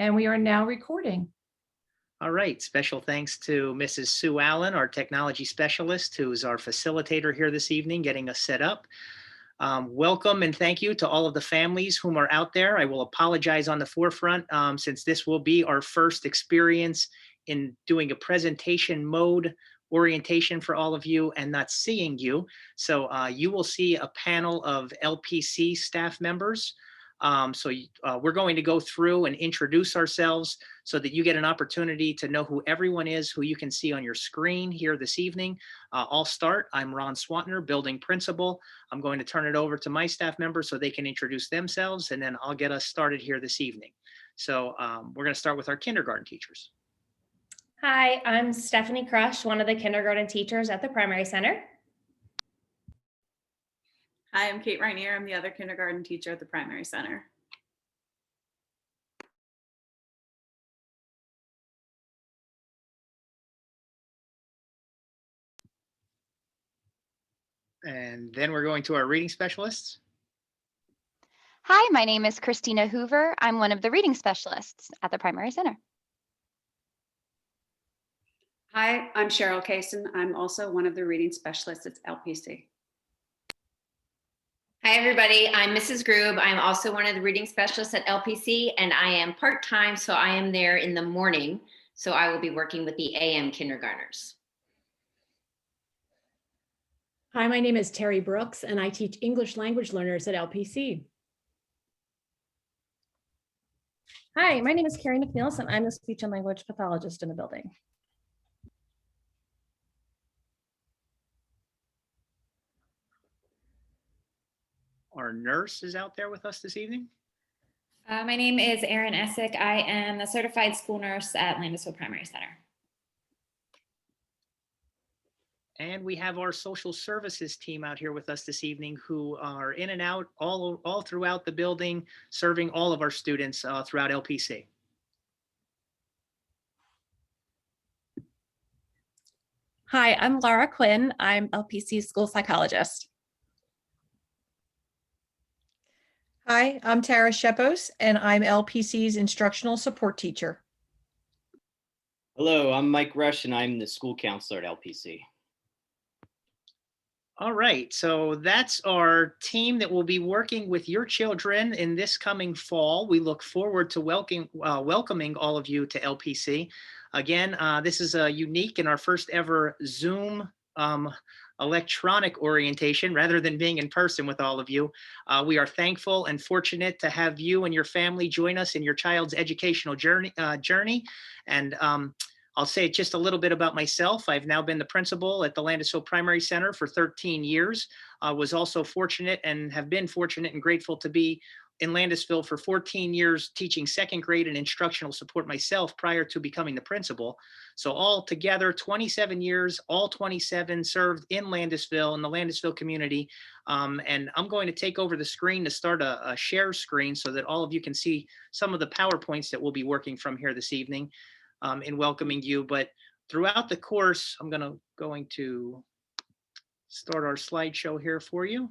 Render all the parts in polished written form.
And we are now recording. All right, special thanks to Mrs. Sue Allen, our technology specialist, who is our facilitator here this evening, getting us set up. Welcome and thank you to all of the families whom are out there. I will apologize on the forefront since this will be our first experience in doing a presentation mode orientation for all of you and not seeing you. So you will see a panel of LPC staff members. We're going to go through and introduce ourselves so that you get an opportunity to know who everyone is, who you can see on your screen here this evening. I'll start. I'm Ron Swantner, building principal. I'm going to turn it over to my staff members so they can introduce themselves, and then I'll get us started here this evening. So we're going to start with our kindergarten teachers. Hi, I'm Stephanie Crush, one of the kindergarten teachers at the Primary Center. Hi, I'm Kate Rainier. I'm the other kindergarten teacher at the Primary Center. And then we're going to our reading specialists. Hi, my name is Christina Hoover. I'm one of the reading specialists at the Primary Center. Hi, I'm Cheryl Kaysen. I'm also one of the reading specialists at LPC. Hi, everybody. I'm Mrs. Grube. I'm also one of the reading specialists at LPC, and I am part-time, so I am there in the morning. So I will be working with the AM kindergartners. Hi, my name is Terry Brooks, and I teach English language learners at LPC. Hi, my name is Carrie McNeilson. and I'm the speech and language pathologist in the building. Our nurse is out there with us this evening. My name is Erin Essick. I am the certified school nurse at Landisville Primary Center. And we have our social services team out here with us this evening who are in and out all throughout the building, serving all of our students throughout LPC. Hi, I'm Laura Quinn. I'm LPC school psychologist. Hi, I'm Tara Shepos, and I'm LPC's instructional support teacher. Hello, I'm Mike Rush, and I'm the school counselor at LPC. All right, so that's our team that will be working with your children in this coming fall. We look forward to welcoming all of you to LPC. Again, this is a unique and our first ever Zoom electronic orientation rather than being in person with all of you. We are thankful and fortunate to have you and your family join us in your child's educational journey. And I'll say just a little bit about myself. I've now been the principal at the Landisville Primary Center for 13 years. I was also fortunate and have been fortunate and grateful to be in Landisville for 14 years teaching second grade and instructional support myself prior to becoming the principal. So all together, 27 years, all 27 served in Landisville, in the Landisville community. And I'm going to take over the screen to start a share screen so that all of you can see some of the PowerPoints that we'll be working from here this evening in welcoming you. But throughout the course, I'm going to start our slideshow here for you.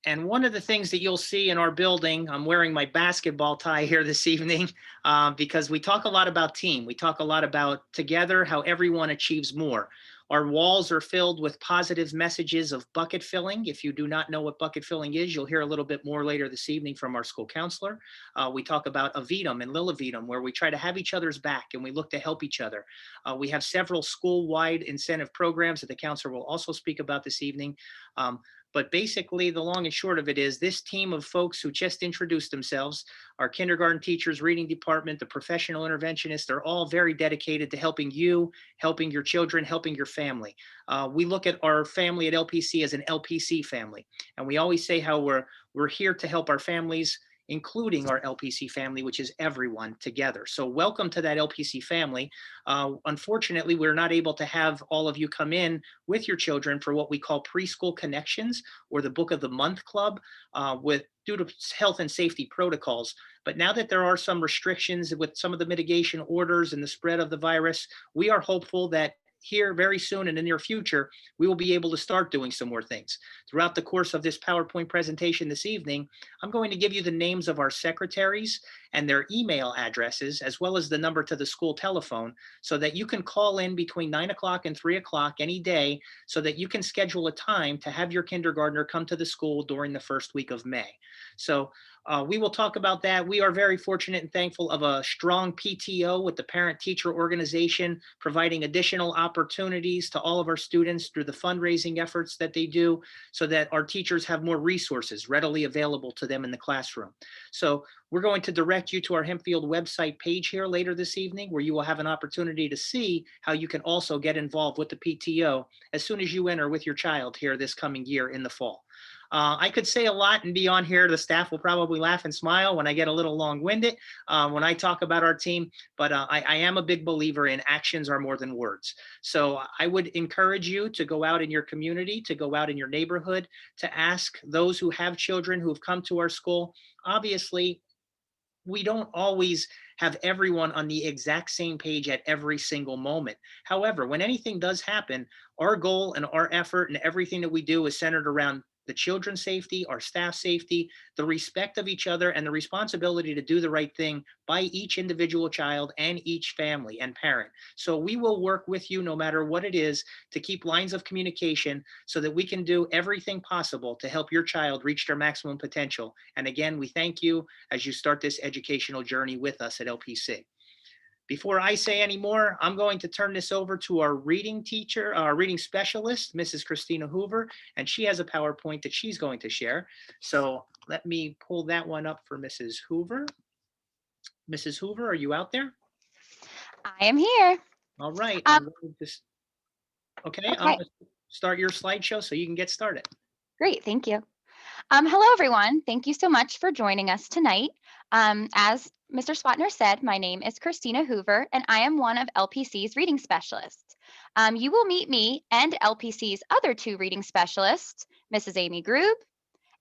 And one of the things that you'll see in our building, I'm wearing my basketball tie here this evening because we talk a lot about team. We talk a lot about together, how everyone achieves more. Our walls are filled with positive messages of bucket filling. If you do not know what bucket filling is, you'll hear a little bit more later this evening from our school counselor. We talk about Avidum and Lilavidum, where we try to have each other's back and we look to help each other. We have several school-wide incentive programs that the counselor will also speak about this evening. But basically, the long and short of it is this team of folks who just introduced themselves, our kindergarten teachers, reading department, the professional interventionists, they're all very dedicated to helping you, helping your children, helping your family. We look at our family at LPC as an LPC family. And we always say how we're here to help our families, including our LPC family, which is everyone together. So welcome to that LPC family. Unfortunately, we're not able to have all of you come in with your children for what we call preschool connections or the book of the month club due to health and safety protocols. But now that there are some restrictions with some of the mitigation orders and the spread of the virus, we are hopeful that here very soon in the near future, we will be able to start doing some more things. Throughout the course of this PowerPoint presentation this evening, I'm going to give you the names of our secretaries and their email addresses, as well as the number to the school telephone, so that you can call in between 9 o'clock and 3 o'clock any day, so that you can schedule a time to have your kindergartner come to the school during the first week of May. So we will talk about that. We are very fortunate and thankful of a strong PTO with the parent-teacher organization, providing additional opportunities to all of our students through the fundraising efforts that they do, so that our teachers have more resources readily available to them in the classroom. So we're going to direct you to our Hempfield website page here later this evening, where you will have an opportunity to see how you can also get involved with the PTO as soon as you enter with your child here this coming year in the fall. I could say a lot and be on here. The staff will probably laugh and smile when I get a little long-winded when I talk about our team, but I am a big believer in actions are more than words. So I would encourage you to go out in your community, to go out in your neighborhood, to ask those who have children who have come to our school. Obviously, we don't always have everyone on the exact same page at every single moment. However, when anything does happen, our goal and our effort and everything that we do is centered around the children's safety, our staff safety, the respect of each other, and the responsibility to do the right thing by each individual child and each family and parent. So we will work with you no matter what it is to keep lines of communication so that we can do everything possible to help your child reach their maximum potential. And again, we thank you as you start this educational journey with us at LPC. Before I say any more, I'm going to turn this over to our reading teacher, our reading specialist, Mrs. Christina Hoover, and she has a PowerPoint that she's going to share. So let me pull that one up for Mrs. Hoover. Mrs. Hoover, are you out there? I am here. All right. Okay, I'm going to start your slideshow so you can get started. Great, thank you. Hello, everyone. Thank you so much for joining us tonight. As Mr. Swatner said, my name is Christina Hoover, and I am one of LPC's reading specialists. You will meet me and LPC's other two reading specialists, Mrs. Amy Grube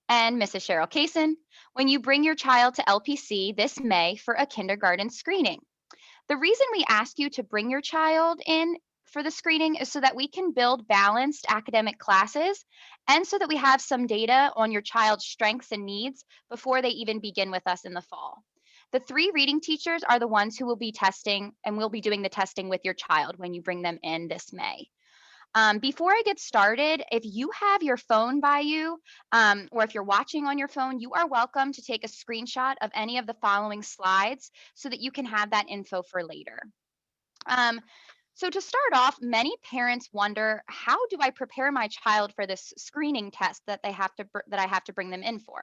and Mrs. Cheryl Kaysen, when you bring your child to LPC this May for a kindergarten screening. The reason we ask you to bring your child in for the screening is so that we can build balanced academic classes and so that we have some data on your child's strengths and needs before they even begin with us in the fall. The three reading teachers are the ones who will be testing and will be doing the testing with your child when you bring them in this May. Before I get started, if you have your phone by you, or if you're watching on your phone, you are welcome to take a screenshot of any of the following slides so that you can have that info for later. So to start off, many parents wonder, how do I prepare my child for this screening test that I have to bring them in for?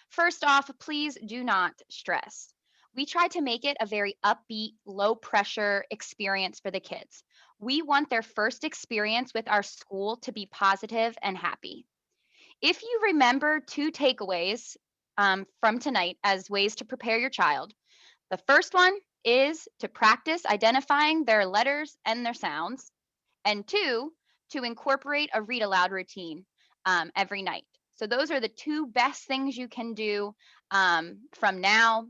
First off, please do not stress. We try to make it a very upbeat, low pressure experience for the kids. We want their first experience with our school to be positive and happy. If you remember two takeaways from tonight as ways to prepare your child, the first one is to practice identifying their letters and their sounds, and two, to incorporate a read aloud routine every night. So those are the two best things you can do from now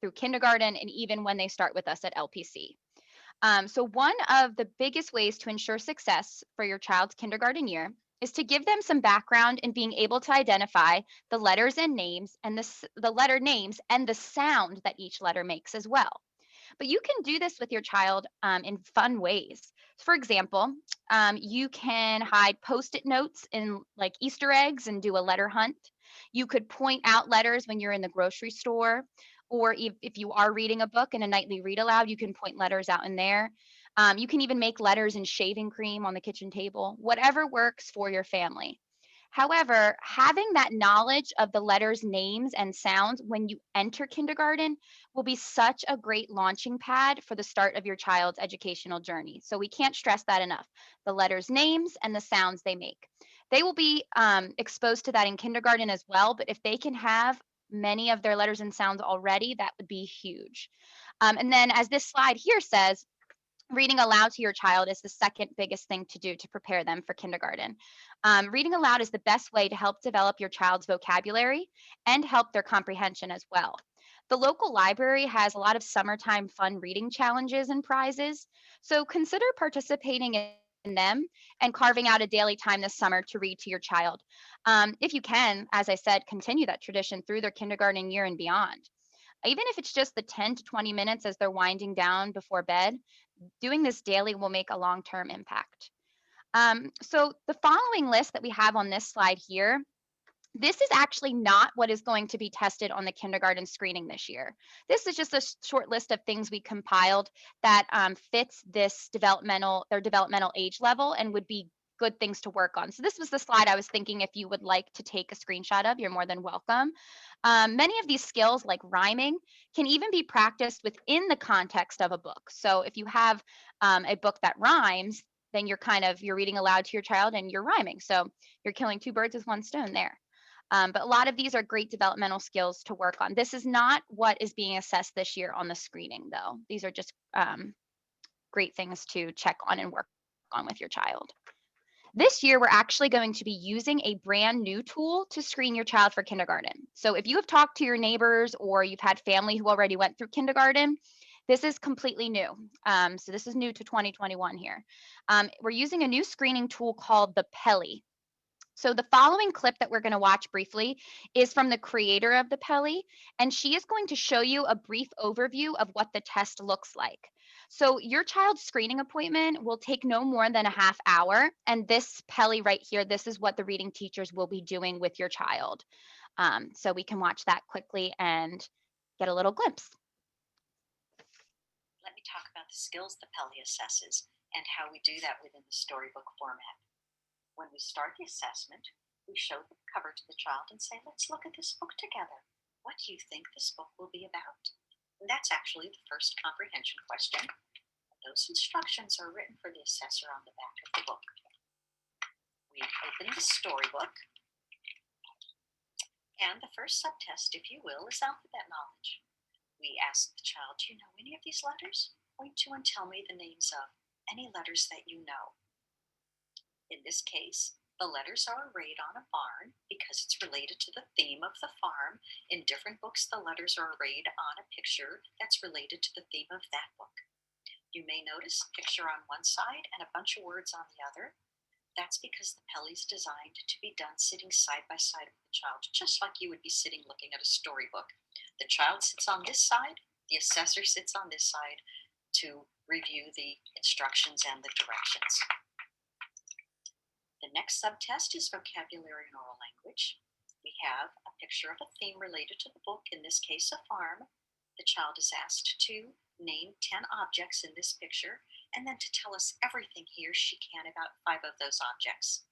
through kindergarten and even when they start with us at LPC. So one of the biggest ways to ensure success for your child's kindergarten year is to give them some background in being able to identify the letters and names and the letter names and the sound that each letter makes as well. But you can do this with your child in fun ways. For example, you can hide Post-it notes in like Easter eggs and do a letter hunt. You could point out letters when you're in the grocery store, or if you are reading a book in a nightly read aloud, you can point letters out in there. You can even make letters in shaving cream on the kitchen table, whatever works for your family. However, having that knowledge of the letters, names, and sounds when you enter kindergarten will be such a great launching pad for the start of your child's educational journey. So we can't stress that enough. The letters, names, and the sounds they make. They will be exposed to that in kindergarten as well, but if they can have many of their letters and sounds already, that would be huge. And then as this slide here says, reading aloud to your child is the second biggest thing to do to prepare them for kindergarten. Reading aloud is the best way to help develop your child's vocabulary and help their comprehension as well. The local library has a lot of summertime fun reading challenges and prizes, so consider participating in them and carving out a daily time this summer to read to your child. If you can, as I said, continue that tradition through their kindergarten year and beyond. Even if it's just the 10 to 20 minutes as they're winding down before bed, doing this daily will make a long-term impact. So the following list that we have on this slide here, this is actually not what is going to be tested on the kindergarten screening this year. This is just a short list of things we compiled that fits this their developmental age level and would be good things to work on. So this was the slide I was thinking if you would like to take a screenshot of, you're more than welcome. Many of these skills like rhyming can even be practiced within the context of a book. So if you have a book that rhymes, then you're reading aloud to your child and you're rhyming. So you're killing two birds with one stone there. But a lot of these are great developmental skills to work on. This is not what is being assessed this year on the screening, though. These are just great things to check on and work on with your child. This year, we're actually going to be using a brand new tool to screen your child for kindergarten. So if you have talked to your neighbors or you've had family who already went through kindergarten, this is completely new. So this is new to 2021 here. We're using a new screening tool called the PELI. So the following clip that we're going to watch briefly is from the creator of the PELI, and she is going to show you a brief overview of what the test looks like. So your child's screening appointment will take no more than a half hour, and this PELI right here, this is what the reading teachers will be doing with your child. So we can watch that quickly and get a little glimpse. Let me talk about the skills the PELI assesses and how we do that within the storybook format. When we start the assessment, we show the cover to the child and say, let's look at this book together. What do you think this book will be about? And that's actually the first comprehension question. Those instructions are written for the assessor on the back of the book. We open the storybook, and the first subtest, if you will, is alphabet knowledge. We ask the child, do you know any of these letters? Point to and tell me the names of any letters that you know. In this case, the letters are arrayed on a barn because it's related to the theme of the farm. In different books, the letters are arrayed on a picture that's related to the theme of that book. You may notice a picture on one side and a bunch of words on the other. That's because the PELI is designed to be done sitting side by side with the child, just like you would be sitting looking at a storybook. The child sits on this side, the assessor sits on this side to review the instructions and the directions. The next subtest is vocabulary and oral language. We have a picture of a theme related to the book, in this case a farm. The child is asked to name 10 objects in this picture and then to tell us everything he or she can about 5 of those objects.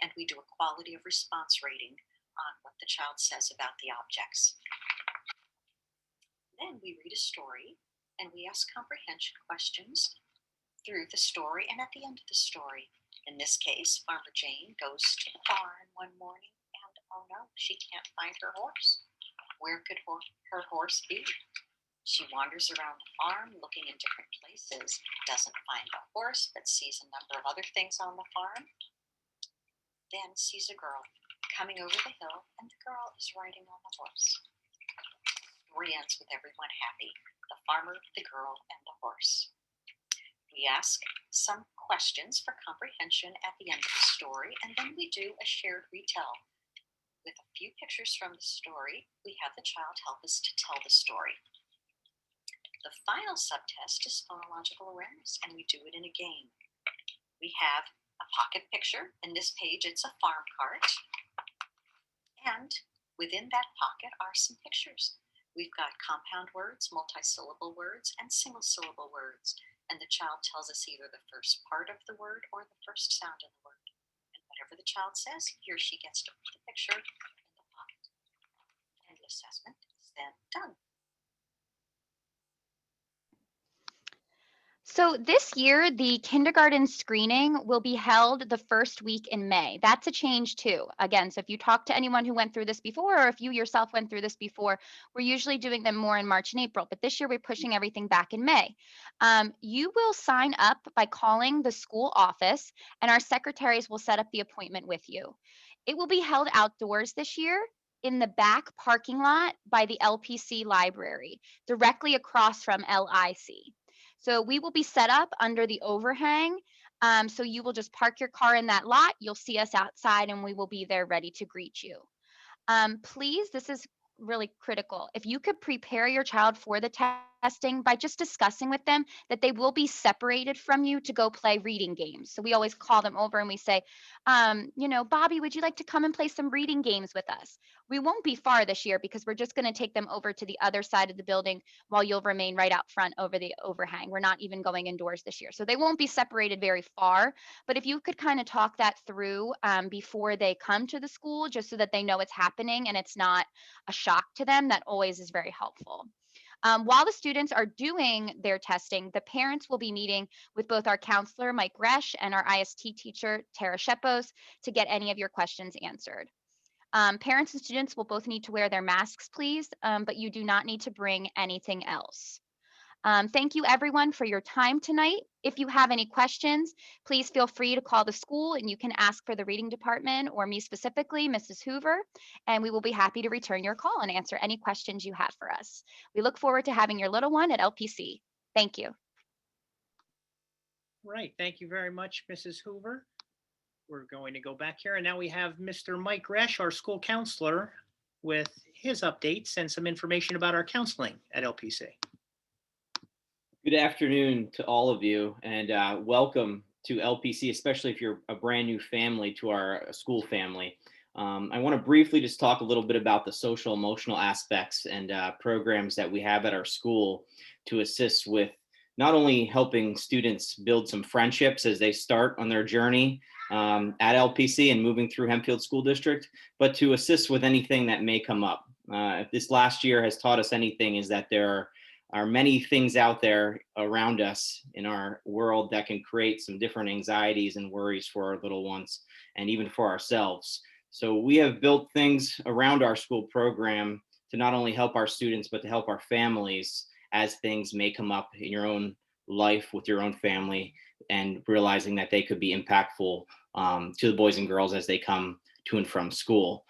And we do a quality of response rating on what the child says about the objects. Then we read a story and we ask comprehension questions through the story and at the end of the story. In this case, Farmer Jane goes to the barn one morning and, oh no, she can't find her horse. Where could her horse be? She wanders around the farm looking in different places, doesn't find the horse, but sees a number of other things on the farm. Then sees a girl coming over the hill, and the girl is riding on the horse. The story ends with everyone happy, the farmer, the girl, and the horse. We ask some questions for comprehension at the end of the story, and then we do a shared retell. With a few pictures from the story, we have the child help us to tell the story. The final subtest is phonological awareness, and we do it in a game. We have a pocket picture. In this page, it's a farm cart. And within that pocket are some pictures. We've got compound words, multisyllable words, and single-syllable words. And the child tells us either the first part of the word or the first sound of the word. And whatever the child says, he or she gets to put the picture in the pocket. And the assessment is then done. So this year, the kindergarten screening will be held the first week in May. That's a change too. Again, so if you talk to anyone who went through this before, or if you yourself went through this before, we're usually doing them more in March and April, but this year we're pushing everything back in May. You will sign up by calling the school office, and our secretaries will set up the appointment with you. It will be held outdoors this year in the back parking lot by the LPC library, directly across from LIC. So we will be set up under the overhang So you will just park your car in that lot. You'll see us outside and we will be there ready to greet you. Please, this is really critical. If you could prepare your child for the testing by just discussing with them that they will be separated from you to go play reading games. So we always call them over and we say, Bobby, would you like to come and play some reading games with us? We won't be far this year because we're just going to take them over to the other side of the building while you'll remain right out front over the overhang. We're not even going indoors this year. So they won't be separated very far. But if you could kind of talk that through before they come to the school, just so that they know it's happening and it's not a shock to them, that always is very helpful. While the students are doing their testing, the parents will be meeting with both our counselor, Mike Resch, and our IST teacher, Tara Shepos, to get any of your questions answered. Parents and students will both need to wear their masks, please, but you do not need to bring anything else. Thank you everyone for your time tonight. If you have any questions, please feel free to call the school and you can ask for the reading department or me specifically, Mrs. Hoover, and we will be happy to return your call and answer any questions you have for us. We look forward to having your little one at LPC. Thank you. Right. Thank you very much, Mrs. Hoover. We're going to go back here and now we have Mr. Mike Resch, our school counselor, with his updates and some information about our counseling at LPC. Good afternoon to all of you, and welcome to LPC, especially if you're a brand new family to our school family. I want to briefly just talk a little bit about the social emotional aspects and programs that we have at our school to assist with not only helping students build some friendships as they start on their journey at LPC and moving through Hempfield School District, but to assist with anything that may come up. If this last year has taught us anything, is that there are many things out there around us in our world that can create some different anxieties and worries for our little ones and even for ourselves. So we have built things around our school program to not only help our students, but to help our families as things may come up in your own life with your own family, and realizing that they could be impactful to the boys and girls as they come to and from school.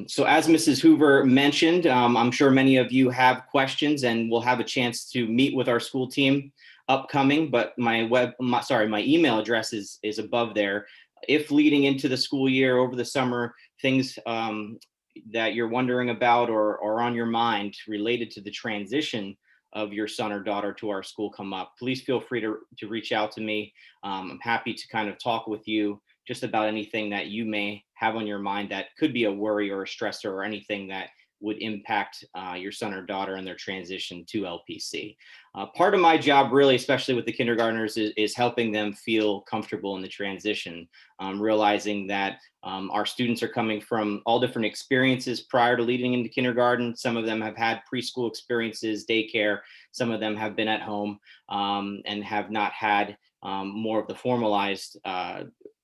So as Mrs. Hoover mentioned, I'm sure many of you have questions and we'll have a chance to meet with our school team upcoming, but my email address is above there. If leading into the school year over the summer, things that you're wondering about or on your mind related to the transition of your son or daughter to our school come up, please feel free to reach out to me. I'm happy to kind of talk with you just about anything that you may have on your mind that could be a worry or a stressor or anything that would impact your son or daughter in their transition to LPC. Part of my job really, especially with the kindergartners, is helping them feel comfortable in the transition, realizing that our students are coming from all different experiences prior to leading into kindergarten. Some of them have had preschool experiences, daycare. Some of them have been at home and have not had more of the formalized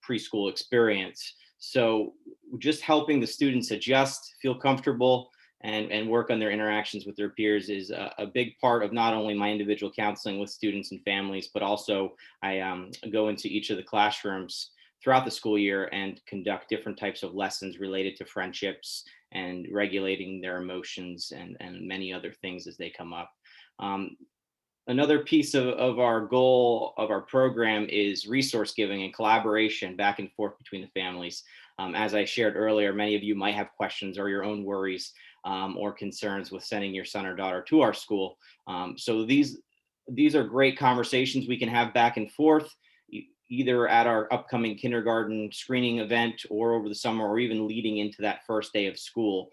preschool experience. So just helping the students adjust, feel comfortable, and work on their interactions with their peers is a big part of not only my individual counseling with students and families, but also I go into each of the classrooms throughout the school year and conduct different types of lessons related to friendships and regulating their emotions and many other things as they come up. Another piece of our goal of our program is resource giving and collaboration back and forth between the families. As I shared earlier, many of you might have questions or your own worries or concerns with sending your son or daughter to our school. So these are great conversations we can have back and forth, either at our upcoming kindergarten screening event or over the summer, or even leading into that first day of school.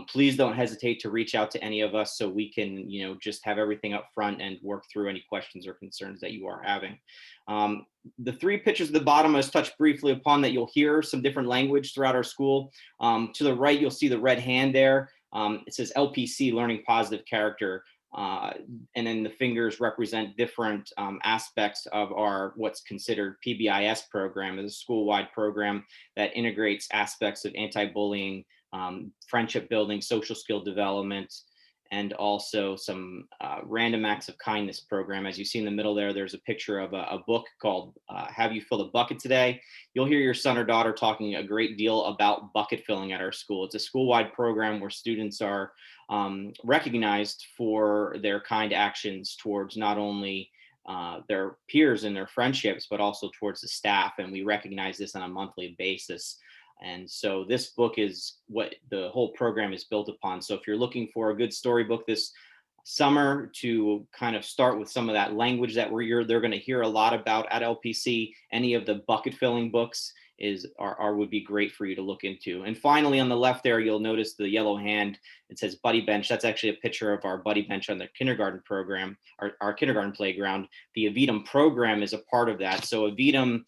Please don't hesitate to reach out to any of us so we can, just have everything up front and work through any questions or concerns that you are having. The three pictures at the bottom I just touched briefly upon that you'll hear some different language throughout our school. To the right, you'll see the red hand there. It says LPC, Learning Positive Character. And then the fingers represent different aspects of our what's considered PBIS program, is a school-wide program that integrates aspects of anti-bullying, friendship building, social skill development, and also some random acts of kindness program. As you see in the middle there, there's a picture of a book called Have You Filled a Bucket Today? You'll hear your son or daughter talking a great deal about bucket filling at our school. It's a school-wide program where students are recognized for their kind actions towards not only their peers and their friendships, but also towards the staff. And we recognize this on a monthly basis. And so this book is what the whole program is built upon. So if you're looking for a good storybook this summer to kind of start with some of that language that they're going to hear a lot about at LPC, any of the bucket filling books would be great for you to look into. And finally, on the left there, you'll notice the yellow hand. It says Buddy Bench. That's actually a picture of our Buddy Bench on the kindergarten program, our kindergarten playground. The Avidum program is a part of that. So Avidum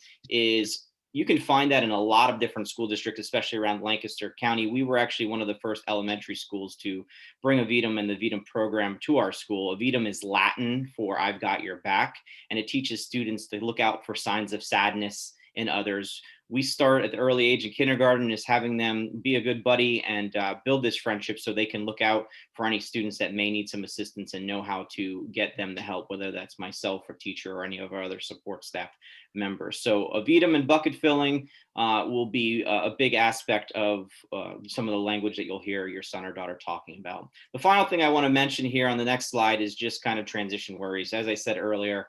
you can find that in a lot of different school districts, especially around Lancaster County. We were actually one of the first elementary schools to bring Avidum and the Avidum program to our school. Avidum is Latin for I've got your back, and it teaches students to look out for signs of sadness in others. We start at the early age of kindergarten is having them be a good buddy and build this friendship so they can look out for any students that may need some assistance and know how to get them the help, whether that's myself or teacher or any of our other support staff members. So Avidum and bucket filling will be a big aspect of some of the language that you'll hear your son or daughter talking about. The final thing I want to mention here on the next slide is just kind of transition worries. As I said earlier,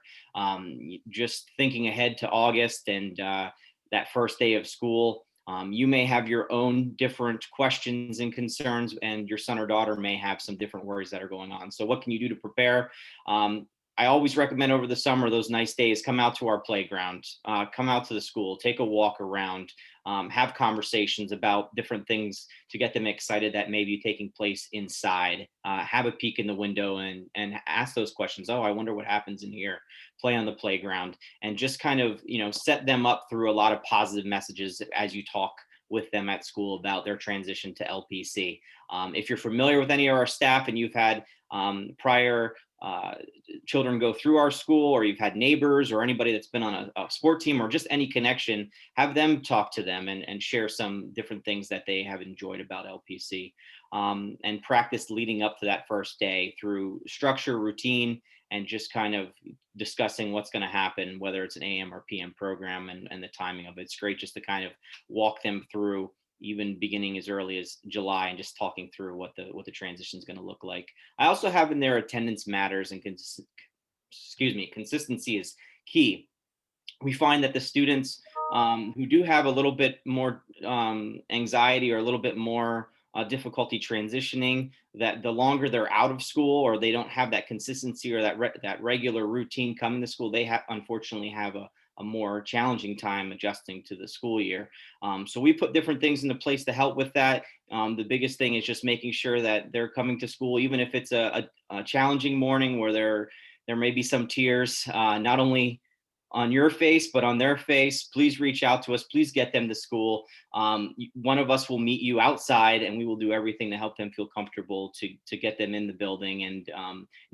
just thinking ahead to August and that first day of school, you may have your own different questions and concerns, and your son or daughter may have some different worries that are going on. So what can you do to prepare? I always recommend over the summer, those nice days, come out to our playground, come out to the school, take a walk around, have conversations about different things to get them excited that may be taking place inside. Have a peek in the window and ask those questions. Oh, I wonder what happens in here. Play on the playground, and just kind of, set them up through a lot of positive messages as you talk with them at school about their transition to LPC. If you're familiar with any of our staff and you've had prior children go through our school, or you've had neighbors or anybody that's been on a sport team or just any connection, have them talk to them and share some different things that they have enjoyed about LPC, and practice leading up to that first day through structure, routine, and just kind of discussing what's going to happen, whether it's an AM or PM program and the timing of it. It's great just to kind of walk them through, even beginning as early as July, and just talking through what the transition is going to look like. I also have in there attendance matters, and consistency is key. We find that the students who do have a little bit more anxiety or a little bit more difficulty transitioning, that the longer they're out of school or they don't have that consistency or that regular routine coming to school, they unfortunately have a more challenging time adjusting to the school year. So we put different things into place to help with that. The biggest thing is just making sure that they're coming to school, even if it's a challenging morning where there may be some tears, not only on your face, but on their face. Please reach out to us. Please get them to school. One of us will meet you outside, and we will do everything to help them feel comfortable to get them in the building. And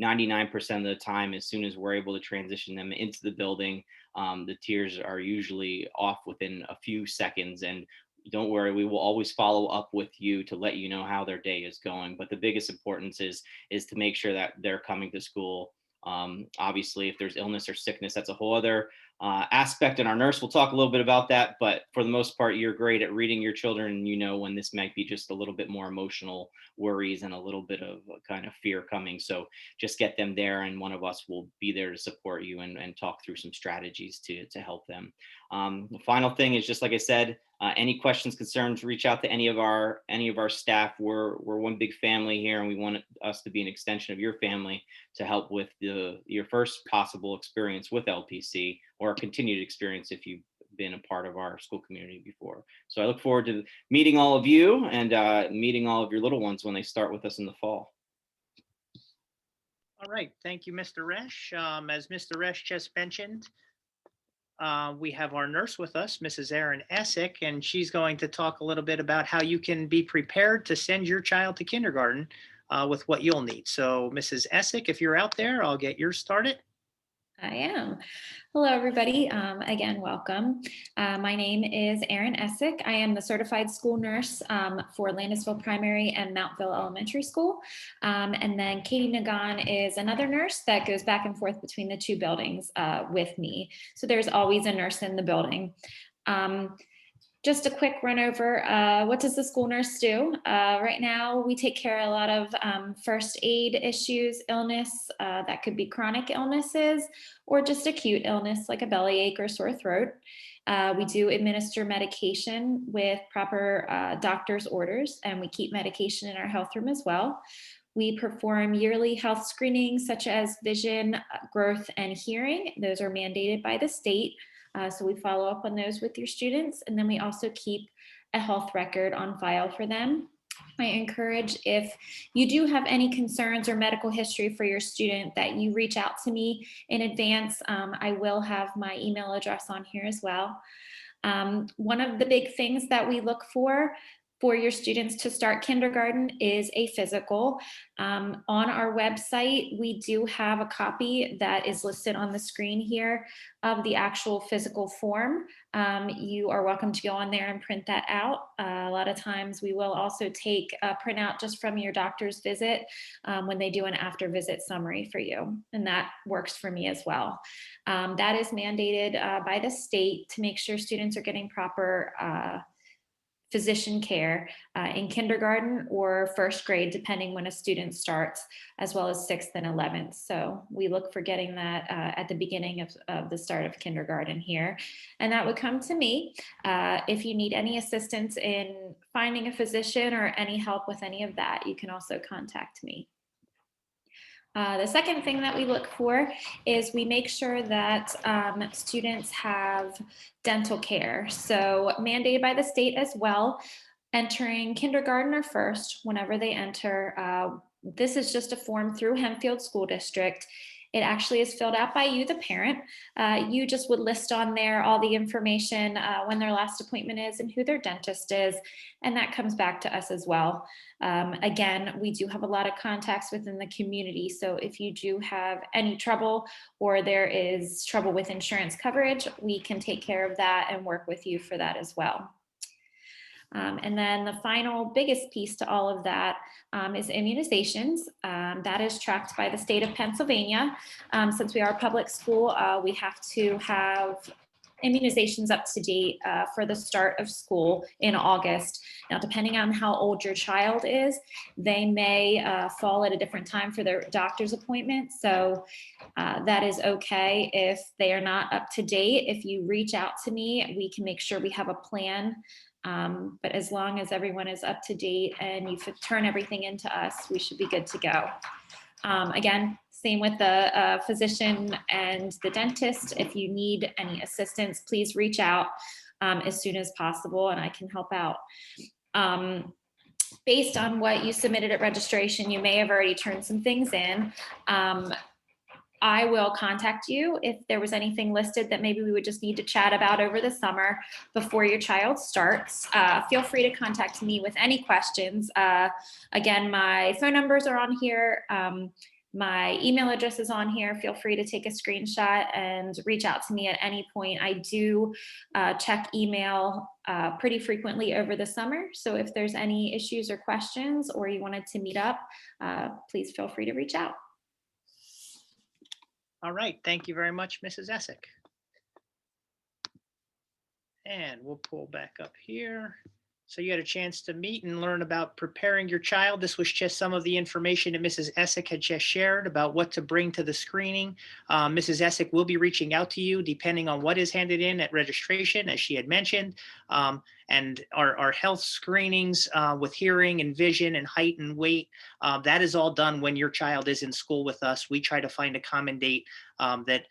99% of the time, as soon as we're able to transition them into the building, the tears are usually off within a few seconds. And don't worry, we will always follow up with you to let you know how their day is going. But the biggest importance is to make sure that they're coming to school. Obviously, if there's illness or sickness, that's a whole other aspect, and our nurse will talk a little bit about that. But for the most part, you're great at reading your children, and when this might be just a little bit more emotional worries and a little bit of kind of fear coming. So just get them there, and one of us will be there to support you and talk through some strategies to help them. The final thing is, just like I said, any questions, concerns, reach out to any of our staff. We're one big family here, and we want us to be an extension of your family to help with your first possible experience with LPC, or a continued experience if you've been a part of our school community before. So I look forward to meeting all of you and meeting all of your little ones when they start with us in the fall. All right, thank you, Mr. Resch. As Mr. Resch just mentioned, we have our nurse with us, Mrs. Erin Essick, and she's going to talk a little bit about how you can be prepared to send your child to kindergarten with what you'll need. So Mrs. Essick, if you're out there, I'll get yours started. I am. Hello, everybody. Again, welcome. My name is Erin Essick. I am the certified school nurse for Landisville Primary and Mountville Elementary School. And then Katie Nagan is another nurse that goes back and forth between the two buildings with me. So there's always a nurse in the building. just a quick run over, what does the school nurse do? Right now, we take care of a lot of first aid issues, illness, that could be chronic illnesses, or just acute illness like a bellyache or sore throat. We do administer medication with proper doctor's orders, and we keep medication in our health room as well. We perform yearly health screenings such as vision, growth, and hearing. Those are mandated by the state. So we follow up on those with your students. And then we also keep a health record on file for them. I encourage, if you do have any concerns or medical history for your student, that you reach out to me in advance. I will have my email address on here as well. One of the big things that we look for your students to start kindergarten is a physical. On our website, we do have a copy that is listed on the screen here of the actual physical form. You are welcome to go on there and print that out. A lot of times we will also take a printout just from your doctor's visit when they do an after visit summary for you, and that works for me as well. That is mandated by the state to make sure students are getting proper physician care in kindergarten or first grade, depending when a student starts, as well as 6th and 11th. So we look for getting that at the beginning of the start of kindergarten here. And that would come to me. If you need any assistance in finding a physician or any help with any of that, you can also contact me. The second thing that we look for is we make sure that students have dental care. So mandated by the state as well, entering kindergarten or first, whenever they enter, this is just a form through Hempfield School District. It actually is filled out by you, the parent. You just would list on there all the information, when their last appointment is and who their dentist is, and that comes back to us as well. Again, we do have a lot of contacts within the community, so if you do have any trouble or there is trouble with insurance coverage, we can take care of that and work with you for that as well. And then the final biggest piece to all of that is immunizations. That is tracked by the state of Pennsylvania. Since we are a public school, we have to have immunizations up to date for the start of school in August. Now, depending on how old your child is, they may fall at a different time for their doctor's appointment. So that is okay if they are not up to date. If you reach out to me, we can make sure we have a plan. But as long as everyone is up to date and you turn everything into us, we should be good to go. Again, same with the physician and the dentist. If you need any assistance, please reach out as soon as possible and I can help out. Based on what you submitted at registration, you may have already turned some things in. I will contact you if there was anything listed that maybe we would just need to chat about over the summer before your child starts. Feel free to contact me with any questions. Again, my phone numbers are on here. My email address is on here. Feel free to take a screenshot and reach out to me at any point. I do check email pretty frequently over the summer. So if there's any issues or questions or you wanted to meet up, please feel free to reach out. All right, thank you very much, Mrs. Essick. And we'll pull back up here. So you had a chance to meet and learn about preparing your child. This was just some of the information that Mrs. Essick had just shared about what to bring to the screening. Mrs. Essick will be reaching out to you depending on what is handed in at registration, as she had mentioned. And our health screenings with hearing and vision and height and weight, that is all done when your child is in school with us. We try to find a common date that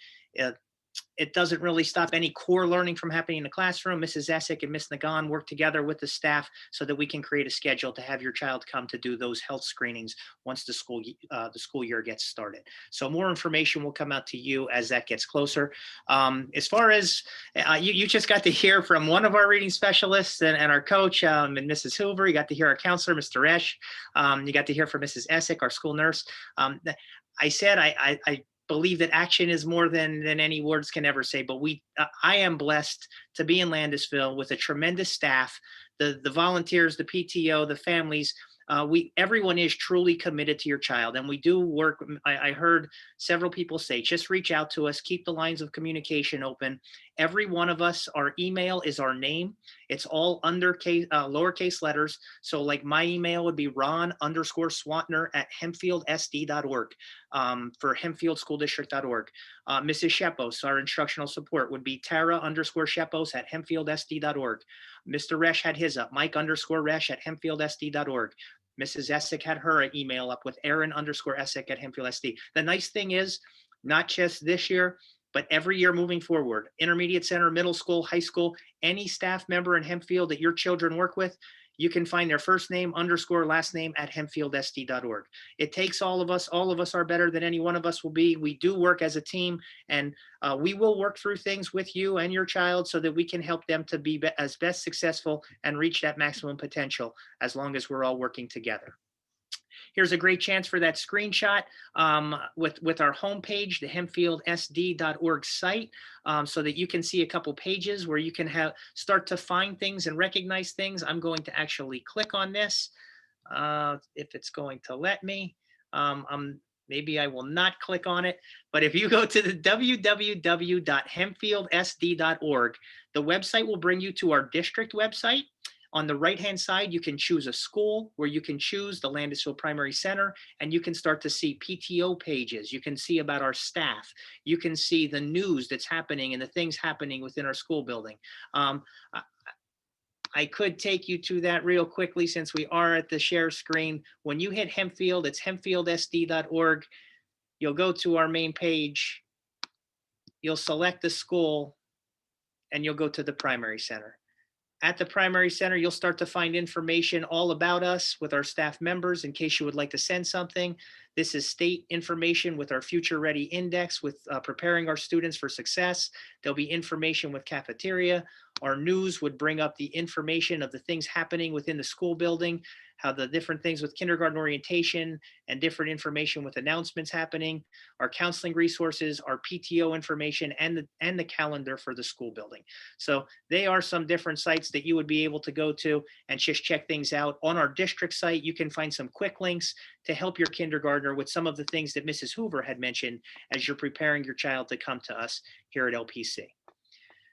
it doesn't really stop any core learning from happening in the classroom. Mrs. Essick and Ms. Nagan work together with the staff so that we can create a schedule to have your child come to do those health screenings once the school year gets started. So more information will come out to you as that gets closer. As far as you just got to hear from one of our reading specialists and our coach and Mrs. Hoover. You got to hear our counselor, Mr. Esch. You got to hear from Mrs. Essick, our school nurse. I said I believe that action is more than any words can ever say, but I am blessed to be in Landisville with a tremendous staff, the volunteers, the PTO, the families. everyone is truly committed to your child, and we do work. I heard several people say, just reach out to us, keep the lines of communication open. Every one of us, our email is our name. It's all lowercase letters. So like my email would be ron_swantner@hempfieldsd.org, for hempfieldschooldistrict.org. Mrs. Shepos, our instructional support, would be Tara_Shepos@hempfieldsd.org. Mr. Resch had his up, Mike_Resch@hempfieldsd.org. Mrs. Essick had her email up with Aaron_Essick@hempfieldsd. The nice thing is, not just this year, but every year moving forward, intermediate center, middle school, high school, any staff member in Hempfield that your children work with, you can find their first name _ last name at hempfieldsd.org. It takes all of us. All of us are better than any one of us will be. We do work as a team, and we will work through things with you and your child so that we can help them to be as best successful and reach that maximum potential, as long as we're all working together. Here's a great chance for that screenshot with our homepage, the hempfieldsd.org site, so that you can see a couple pages where you can start to find things and recognize things. I'm going to actually click on this if it's going to let me. Maybe I will not click on it, but if you go to the www.hempfieldsd.org, the website will bring you to our district website. On the right-hand side, you can choose a school where you can choose the Landisville Primary Center, and you can start to see PTO pages. You can see about our staff. You can see the news that's happening and the things happening within our school building. I could take you to that real quickly since we are at the share screen. When you hit Hempfield, it's hempfieldsd.org. You'll go to our main page. You'll select the school, and you'll go to the primary center. At the primary center, you'll start to find information all about us with our staff members in case you would like to send something. This is state information with our Future Ready Index with preparing our students for success. There'll be information with cafeteria. Our news would bring up the information of the things happening within the school building, how the different things with kindergarten orientation and different information with announcements happening, our counseling resources, our PTO information, and the calendar for the school building. So they are some different sites that you would be able to go to and just check things out. On our district site, you can find some quick links to help your kindergartner with some of the things that Mrs. Hoover had mentioned as you're preparing your child to come to us here at LPC.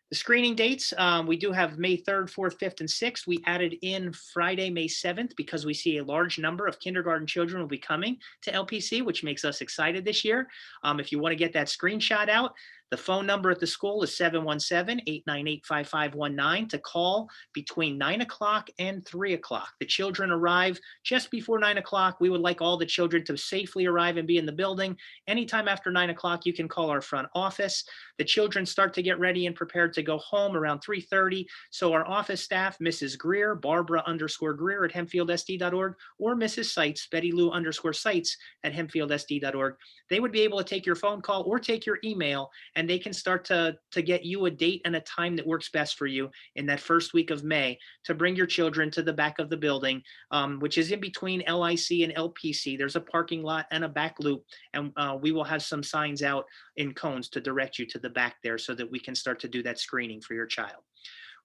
The screening dates, we do have May 3rd, 4th, 5th, and 6th. We added in Friday, May 7th, because we see a large number of kindergarten children will be coming to LPC, which makes us excited this year. If you want to get that screenshot out, the phone number at the school is 717-898-5519 to call between 9 o'clock and 3 o'clock. The children arrive just before 9 o'clock. We would like all the children to safely arrive and be in the building. Anytime after 9 o'clock, you can call our front office. The children start to get ready and prepared to go home around 3:30. So our office staff, Mrs. Greer, Barbara_Greer at hempfieldsd.org, or Mrs. Seitz, Betty Lou _Seitz at hempfieldsd.org, they would be able to take your phone call or take your email, and they can start to get you a date and a time that works best for you in that first week of May to bring your children to the back of the building, which is in between LIC and LPC. There's a parking lot and a back loop, and we will have some signs out in cones to direct you to the back there so that we can start to do that screening for your child.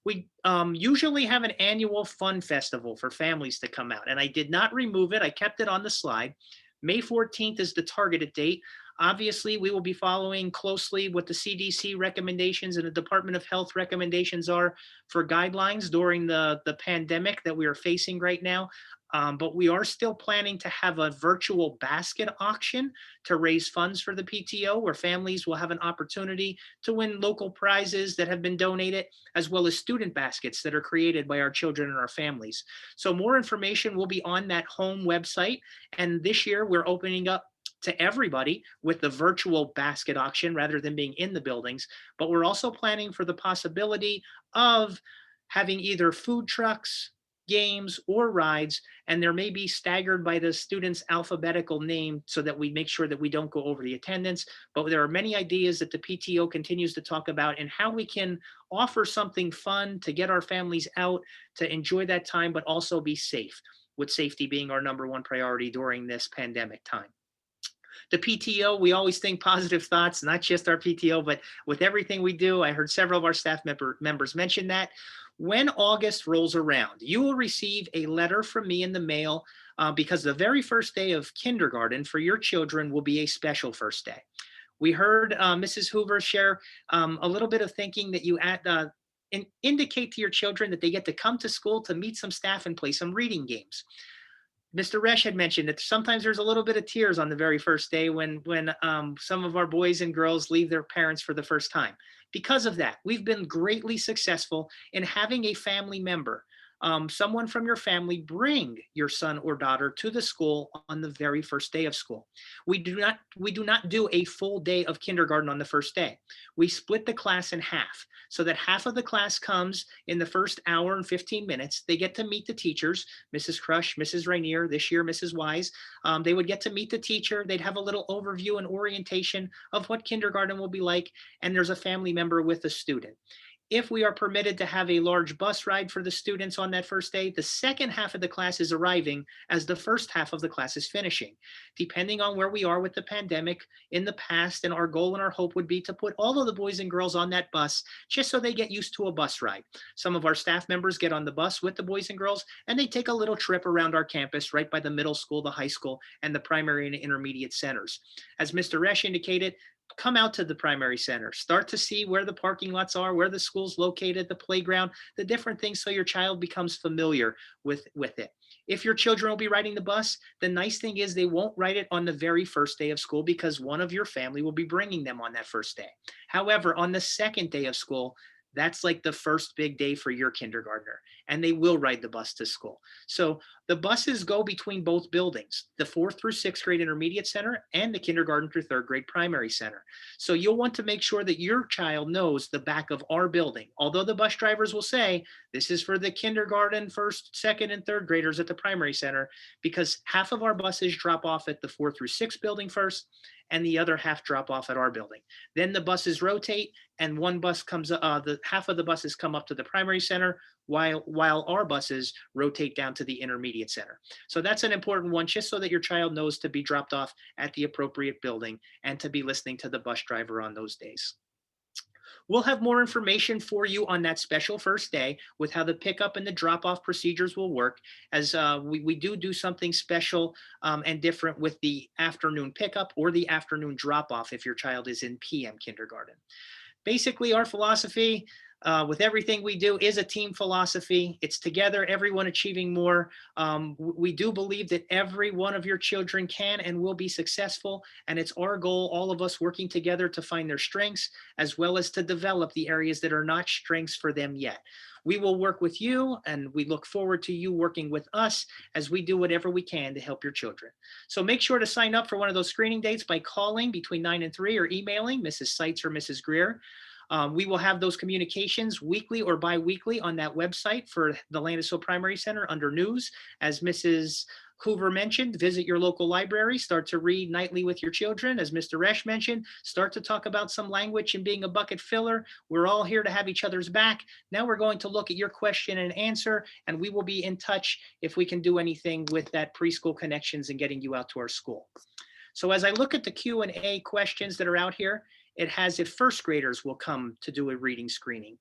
We usually have an annual fun festival for families to come out, and I did not remove it. I kept it on the slide. May 14th is the targeted date. Obviously, we will be following closely what the CDC recommendations and the Department of Health recommendations are for guidelines during the pandemic that we are facing right now. But we are still planning to have a virtual basket auction to raise funds for the PTO, where families will have an opportunity to win local prizes that have been donated, as well as student baskets that are created by our children and our families. So more information will be on that home website. And this year we're opening up to everybody with the virtual basket auction rather than being in the buildings. But we're also planning for the possibility of having either food trucks, games, or rides, and there may be staggered by the student's alphabetical name so that we make sure that we don't go over the attendance. But there are many ideas that the PTO continues to talk about and how we can offer something fun to get our families out to enjoy that time, but also be safe, with safety being our #1 priority during this pandemic time. The PTO, we always think positive thoughts, not just our PTO, but with everything we do. I heard several of our staff members mention that. When August rolls around, you will receive a letter from me in the mail because the very first day of kindergarten for your children will be a special first day. We heard Mrs. Hoover share a little bit of thinking that you indicate to your children that they get to come to school to meet some staff and play some reading games. Mr. Resch had mentioned that sometimes there's a little bit of tears on the very first day when some of our boys and girls leave their parents for the first time. Because of that, we've been greatly successful in having a family member, someone from your family, bring your son or daughter to the school on the very first day of school. We do not do a full day of kindergarten on the first day. We split the class in half so that half of the class comes in the first hour and 15 minutes. They get to meet the teachers, Mrs. Crush, Mrs. Rainier, this year, Mrs. Wise. They would get to meet the teacher. They'd have a little overview and orientation of what kindergarten will be like. And there's a family member with a student. If we are permitted to have a large bus ride for the students on that first day, the second half of the class is arriving as the first half of the class is finishing. Depending on where we are with the pandemic in the past, and our goal and our hope would be to put all of the boys and girls on that bus just so they get used to a bus ride. Some of our staff members get on the bus with the boys and girls, and they take a little trip around our campus right by the middle school, the high school, and the primary and intermediate centers. As Mr. Resch indicated, come out to the primary center, start to see where the parking lots are, where the school's located, the playground, the different things, so your child becomes familiar with it. If your children will be riding the bus, the nice thing is they won't ride it on the very first day of school because one of your family will be bringing them on that first day. However, on the second day of school, that's like the first big day for your kindergartner, and they will ride the bus to school. So the buses go between both buildings, the 4th through 6th grade intermediate center and the kindergarten through 3rd grade primary center. So you'll want to make sure that your child knows the back of our building. Although the bus drivers will say, this is for the kindergarten, 1st, 2nd, and 3rd graders at the primary center, because half of our buses drop off at the 4th through 6th building first, and the other half drop off at our building. Then the buses rotate, and one bus comes, the half of the buses come up to the primary center, while our buses rotate down to the intermediate center. So that's an important one, just so that your child knows to be dropped off at the appropriate building and to be listening to the bus driver on those days. We'll have more information for you on that special first day with how the pickup and the drop-off procedures will work, as we do something special and different with the afternoon pickup or the afternoon drop-off if your child is in PM kindergarten. Basically, our philosophy with everything we do is a team philosophy. It's together, everyone achieving more. We do believe that every one of your children can and will be successful. And it's our goal, all of us working together, to find their strengths as well as to develop the areas that are not strengths for them yet. We will work with you, and we look forward to you working with us as we do whatever we can to help your children. So make sure to sign up for one of those screening dates by calling between 9 and 3 or emailing Mrs. Seitz or Mrs. Greer. We will have those communications weekly or bi-weekly on that website for the Landisville Primary Center under news. As Mrs. Hoover mentioned, visit your local library, start to read nightly with your children. As Mr. Resch mentioned, start to talk about some language and being a bucket filler. We're all here to have each other's back. Now we're going to look at your question and answer, and we will be in touch if we can do anything with that preschool connections and getting you out to our school. So as I look at the Q&A questions that are out here, it has if first graders will come to do a reading screening,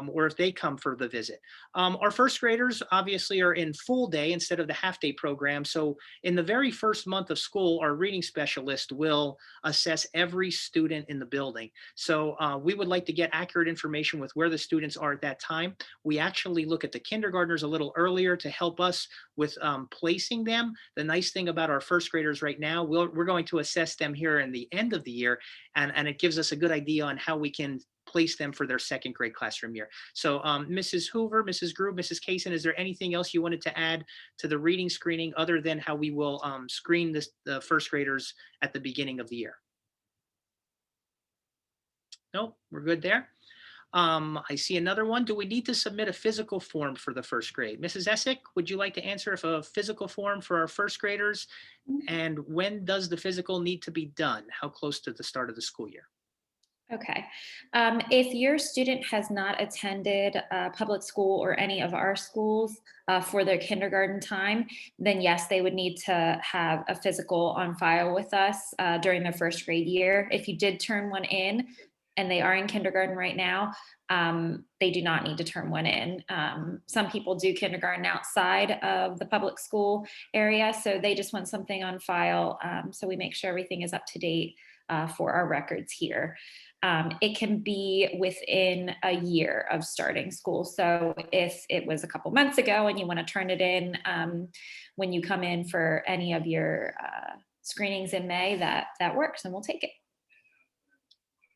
or if they come for the visit. Our first graders obviously are in full day instead of the half-day program. So in the very first month of school, our reading specialist will assess every student in the building. So we would like to get accurate information with where the students are at that time. We actually look at the kindergartners a little earlier to help us with placing them. The nice thing about our first graders right now, we're going to assess them here in the end of the year, and it gives us a good idea on how we can place them for their second grade classroom year. So Mrs. Hoover, Mrs. Grube, Mrs. Kaysen, is there anything else you wanted to add to the reading screening other than how we will screen the first graders at the beginning of the year? Nope, we're good there. I see another one. Do we need to submit a physical form for the first grade? Mrs. Essick, would you like to answer if a physical form for our first graders? And when does the physical need to be done? How close to the start of the school year? Okay. If your student has not attended public school or any of our schools for their kindergarten time, then yes, they would need to have a physical on file with us during their first grade year. If you did turn one in and they are in kindergarten right now, they do not need to turn one in. Some people do kindergarten outside of the public school area, so they just want something on file. So we make sure everything is up to date for our records here. It can be within a year of starting school. So if it was a couple months ago and you want to turn it in when you come in for any of your screenings in May, that works and we'll take it.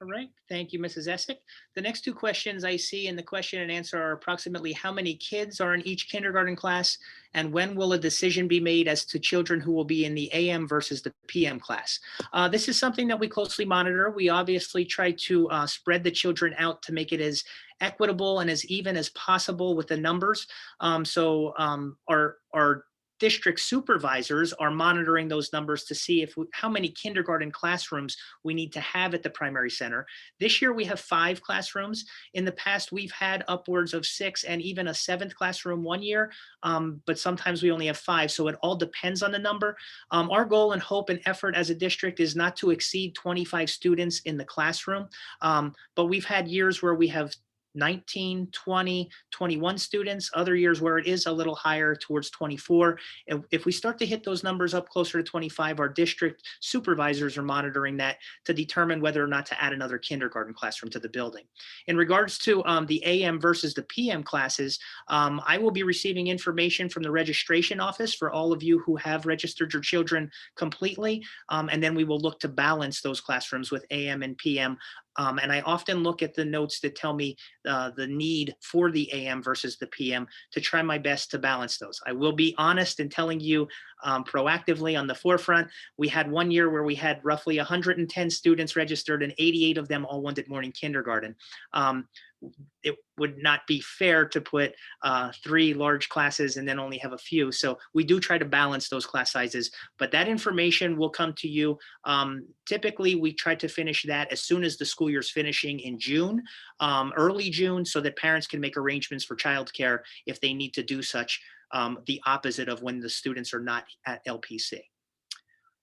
All right, thank you, Mrs. Essick. The next two questions I see in the question and answer are approximately how many kids are in each kindergarten class, and when will a decision be made as to children who will be in the AM versus the PM class? This is something that we closely monitor. We obviously try to spread the children out to make it as equitable and as even as possible with the numbers. Our district supervisors are monitoring those numbers to see how many kindergarten classrooms we need to have at the primary center. This year we have 5 classrooms. In the past, we've had upwards of 6 and even a 7th classroom one year, but sometimes we only have 5. So it all depends on the number. Our goal and hope and effort as a district is not to exceed 25 students in the classroom, but we've had years where we have 19, 20, 21 students, other years where it is a little higher towards 24. If we start to hit those numbers up closer to 25, our district supervisors are monitoring that to determine whether or not to add another kindergarten classroom to the building. In regards to the AM versus the PM classes, I will be receiving information from the registration office for all of you who have registered your children completely, and then we will look to balance those classrooms with AM and PM. And I often look at the notes that tell me the need for the AM versus the PM to try my best to balance those. I will be honest in telling you proactively on the forefront, we had one year where we had roughly 110 students registered and 88 of them all wanted morning kindergarten. It would not be fair to put 3 large classes and then only have a few. So we do try to balance those class sizes, but that information will come to you. Typically, we try to finish that as soon as the school year is finishing in June, early June, so that parents can make arrangements for childcare if they need to do such, the opposite of when the students are not at LPC.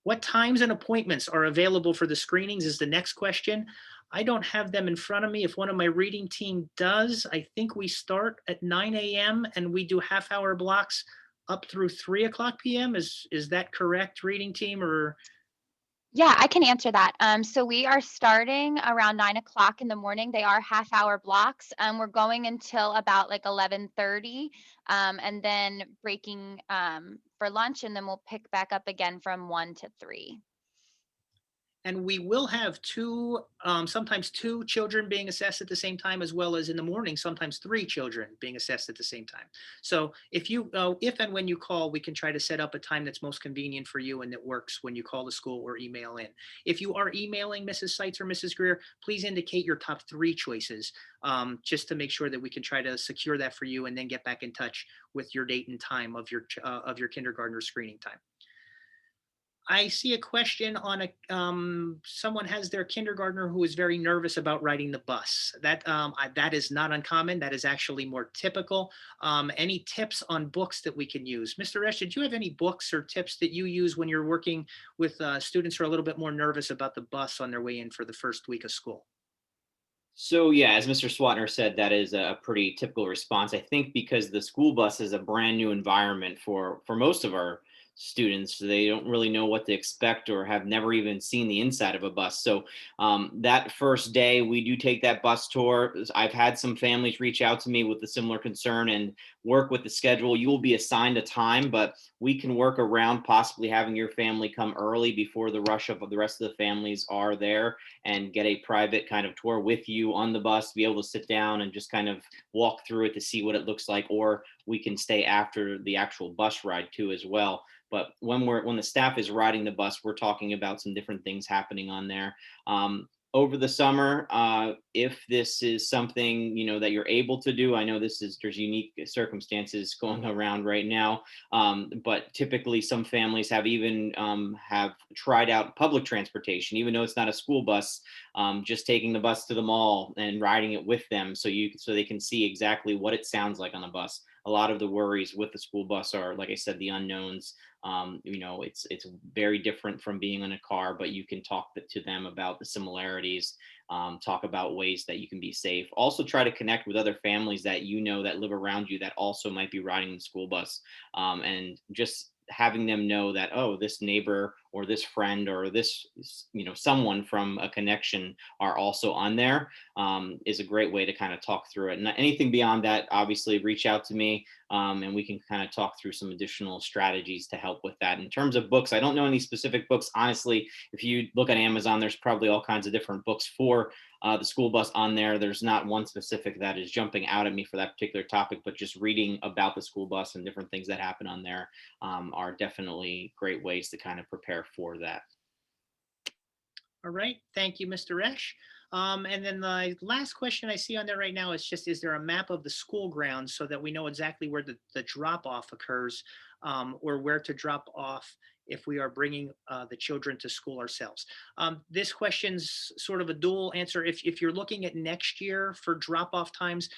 What times and appointments are available for the screenings is the next question. I don't have them in front of me. If one of my reading team does, I think we start at 9 a.m. and we do half-hour blocks up through 3 o'clock p.m. Is that correct, reading team? Or Yeah, I can answer that. So we are starting around 9 o'clock in the morning. They are half-hour blocks. We're going until about like 11:30, and then breaking for lunch, and then we'll pick back up again from 1 to 3. And we will have sometimes 2 children being assessed at the same time, as well as in the morning, sometimes 3 children being assessed at the same time. So if and when you call, we can try to set up a time that's most convenient for you and that works when you call the school or email in. If you are emailing Mrs. Seitz or Mrs. Greer, please indicate your top 3 choices, just to make sure that we can try to secure that for you and then get back in touch with your date and time of your kindergartner screening time. I see a question on someone has their kindergartner who is very nervous about riding the bus. That is not uncommon. That is actually more typical. Any tips on books that we can use? Mr. Resch, do you have any books or tips that you use when you're working with students who are a little bit more nervous about the bus on their way in for the first week of school? So yeah, as Mr. Swatner said, that is a pretty typical response. I think because the school bus is a brand new environment for most of our students, they don't really know what to expect or have never even seen the inside of a bus. So that first day we do take that bus tour. I've had some families reach out to me with a similar concern and work with the schedule. You will be assigned a time, but we can work around possibly having your family come early before the rush of the rest of the families are there and get a private kind of tour with you on the bus, be able to sit down and just kind of walk through it to see what it looks like, or we can stay after the actual bus ride too as well. But when the staff is riding the bus, we're talking about some different things happening on there. Over the summer, if this is something that you're able to do, I know there's unique circumstances going around right now, but typically some families have even have tried out public transportation, even though it's not a school bus, just taking the bus to the mall and riding it with them, so they can see exactly what it sounds like on a bus. a lot of the worries with the school bus are, like I said, the unknowns. It's very different from being in a car, but you can talk to them about the similarities, talk about ways that you can be safe. Also try to connect with other families that that live around you that also might be riding the school bus, and just having them know that, oh, this neighbor or this friend or this someone from a connection are also on there, is a great way to kind of talk through it. And anything beyond that, obviously reach out to me, and we can kind of talk through some additional strategies to help with that. In terms of books, I don't know any specific books, honestly. If you look at Amazon, there's probably all kinds of different books for the school bus on there. There's not one specific that is jumping out at me for that particular topic, but just reading about the school bus and different things that happen on there are definitely great ways to kind of prepare for that. All right, thank you, Mr. Resch. And then the last question I see on there right now is just, is there a map of the school grounds so that we know exactly where the drop-off occurs, or where to drop off if we are bringing the children to school ourselves? This question's sort of a dual answer. If you're looking at next year for drop-off times,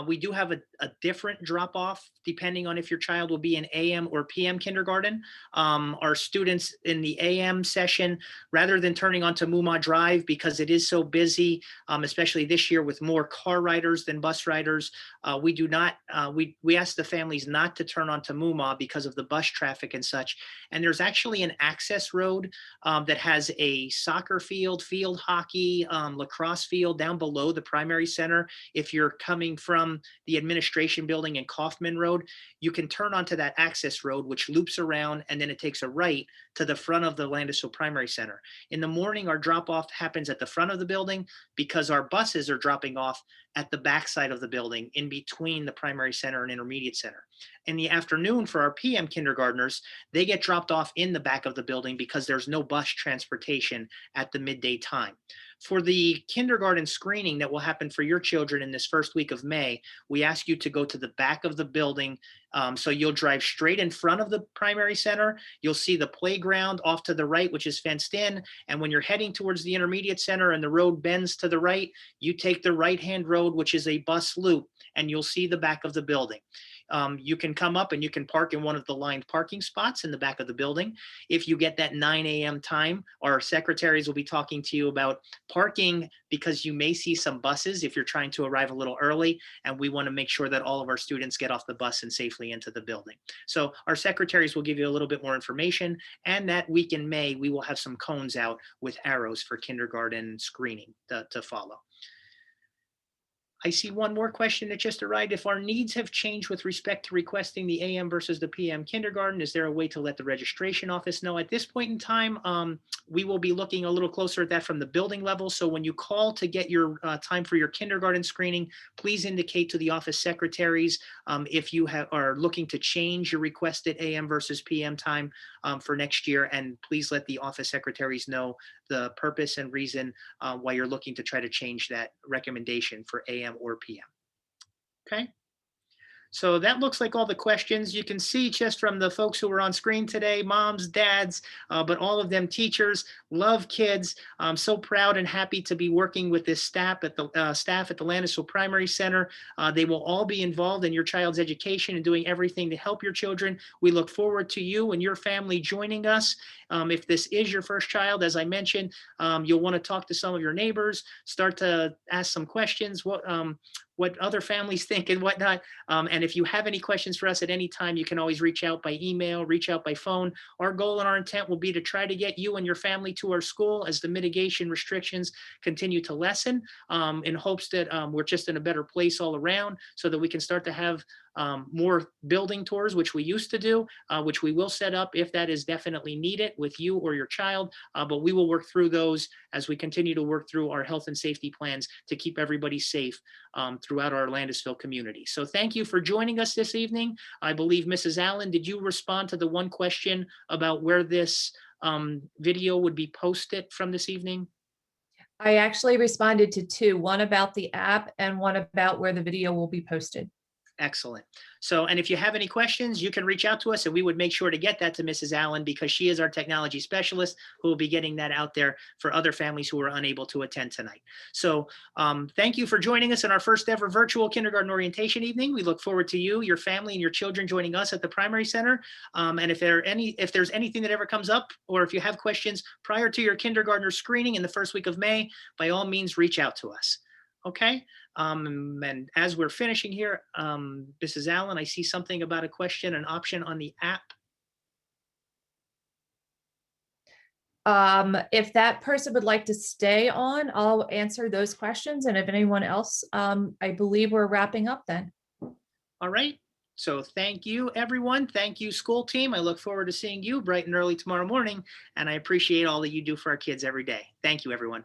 we do have a different drop-off depending on if your child will be in AM or PM kindergarten. Our students in the AM session, rather than turning onto Muma Drive because it is so busy, especially this year with more car riders than bus riders, we do not, we ask the families not to turn onto Muma because of the bus traffic and such. And there's actually an access road that has a soccer field, field hockey, lacrosse field down below the primary center. If you're coming from the administration building in Kaufman Road, you can turn onto that access road, which loops around, and then it takes a right to the front of the Landisville Primary Center. In the morning, our drop-off happens at the front of the building because our buses are dropping off at the backside of the building in between the primary center and intermediate center. In the afternoon, for our PM kindergartners, they get dropped off in the back of the building because there's no bus transportation at the midday time. For the kindergarten screening that will happen for your children in this first week of May, we ask you to go to the back of the building. So you'll drive straight in front of the primary center. You'll see the playground off to the right, which is fenced in. And when you're heading towards the intermediate center and the road bends to the right, you take the right-hand road, which is a bus loop, and you'll see the back of the building. You can come up and you can park in one of the lined parking spots in the back of the building. If you get that 9 a.m. time, our secretaries will be talking to you about parking because you may see some buses if you're trying to arrive a little early, and we want to make sure that all of our students get off the bus and safely into the building. So our secretaries will give you a little bit more information, and that week in May, we will have some cones out with arrows for kindergarten screening to follow. I see one more question that just arrived. If our needs have changed with respect to requesting the AM versus the PM kindergarten, is there a way to let the registration office know? At this point in time, we will be looking a little closer at that from the building level. So when you call to get your time for your kindergarten screening, please indicate to the office secretaries if you are looking to change your requested AM versus PM time for next year. And please let the office secretaries know the purpose and reason why you're looking to try to change that recommendation for AM or PM. Okay. So that looks like all the questions. You can see just from the folks who were on screen today, moms, dads, but all of them teachers, love kids. I'm so proud and happy to be working with this staff at the Landisville Primary Center. They will all be involved in your child's education and doing everything to help your children. We look forward to you and your family joining us. If this is your first child, as I mentioned, you'll want to talk to some of your neighbors, start to ask some questions, what other families think and whatnot. And if you have any questions for us at any time, you can always reach out by email, reach out by phone. Our goal and our intent will be to try to get you and your family to our school as the mitigation restrictions continue to lessen, in hopes that we're just in a better place all around so that we can start to have more building tours, which we used to do, which we will set up if that is definitely needed with you or your child. But we will work through those as we continue to work through our health and safety plans to keep everybody safe throughout our Landisville community. So thank you for joining us this evening. I believe Mrs. Allen, did you respond to the one question about where this video would be posted from this evening? I actually responded to two, one about the app and one about where the video will be posted. Excellent. So, and if you have any questions, you can reach out to us and we would make sure to get that to Mrs. Allen because she is our technology specialist who will be getting that out there for other families who are unable to attend tonight. So thank you for joining us in our first ever virtual kindergarten orientation evening. We look forward to you, your family, and your children joining us at the Primary Center. And if there's anything that ever comes up, or if you have questions prior to your kindergartner screening in the first week of May, by all means, reach out to us. Okay. And as we're finishing here, Mrs. Allen, I see something about a question, an option on the app. If that person would like to stay on, I'll answer those questions. And if anyone else, I believe we're wrapping up then. All right. So thank you, everyone. Thank you, school team. I look forward to seeing you bright and early tomorrow morning. And I appreciate all that you do for our kids every day. Thank you, everyone.